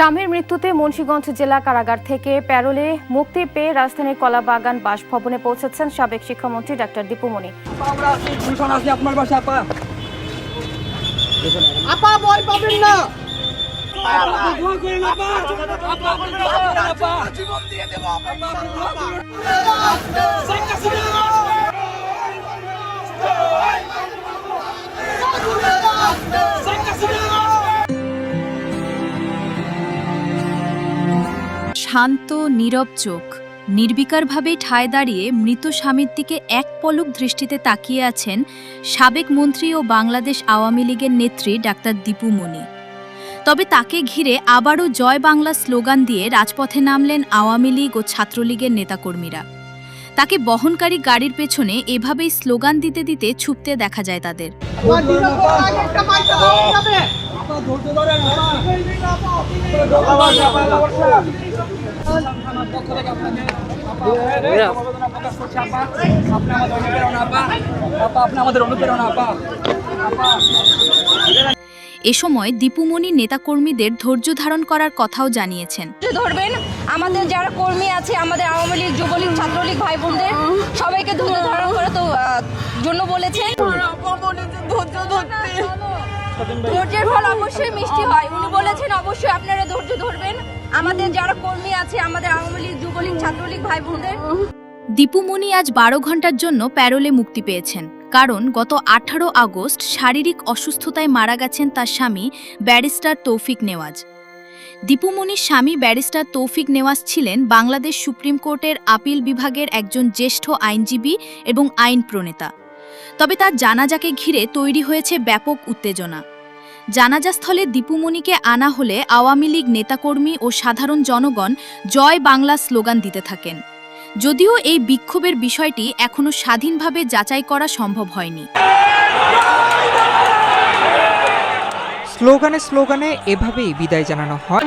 স্বামীর মৃত্যুতে মুন্সিগঞ্জ জেলা কারাগার থেকে প্যারোলে মুক্তি পেয়ে রাজধানীর কলাবাগান বাসভবনে পৌঁছেছেন সাবেক শিক্ষামন্ত্রী ডাক্তার দীপু মনি। শান্ত নীরব চোখ, নির্বিকারভাবে ঠায় দাঁড়িয়ে মৃত স্বামীর দিকে এক পলক দৃষ্টিতে তাকিয়ে আছেন সাবেক মন্ত্রী ও বাংলাদেশ আওয়ামী লীগের নেত্রী ডাক্তার দীপু মনি। তবে তাকে ঘিরে আবারও জয় বাংলা স্লোগান দিয়ে রাজপথে নামলেন আওয়ামী লীগ ও ছাত্রলীগের নেতাকর্মীরা। তাকে বহনকারী গাড়ির পেছনে এভাবেই স্লোগান দিতে দিতে ছুটতে দেখা যায় তাদের। এ সময় দীপু মনি নেতাকর্মীদের ধৈর্য ধারণ করার কথাও জানিয়েছেন। ধরবেন আমাদের যারা কর্মী আছে, আমাদের আওয়ামী লীগ, যুবলীগ, ছাত্রলীগ ভাই বোনদের সবাইকে ধৈর্য ধারণ করার জন্য বলেছেন। ধৈর্যের ফল অবশ্যই মিষ্টি হয়। উনি বলেছেন অবশ্যই আপনারা ধৈর্য ধরবেন আমাদের যারা কর্মী আছে, আমাদের আওয়ামী লীগ, যুবলীগ, ছাত্রলীগ ভাই বোনদের। দীপু মনি আজ 12 ঘন্টার জন্য প্যারোলে মুক্তি পেয়েছেন, কারণ গত 18 আগস্ট শারীরিক অসুস্থতায় মারা গেছেন তার স্বামী ব্যারিস্টার তৌফিক নেওয়াজ। দীপু মনির স্বামী ব্যারিস্টার তৌফিক নেওয়াজ ছিলেন বাংলাদেশ সুপ্রিম কোর্টের আপিল বিভাগের একজন জ্যেষ্ঠ আইনজীবী এবং আইন প্রণেতা। তবে তার জানাজাকে ঘিরে তৈরি হয়েছে ব্যাপক উত্তেজনা। জানাজাস্থলে দীপু মনিকে আনা হলে আওয়ামী লীগ নেতাকর্মী ও সাধারণ জনগণ জয় বাংলা স্লোগান দিতে থাকেন। যদিও এই বিক্ষোভের বিষয়টি এখনো স্বাধীনভাবে যাচাই করা সম্ভব হয়নি। স্লোগানে স্লোগানে এভাবেই বিদায় জানানো হয়।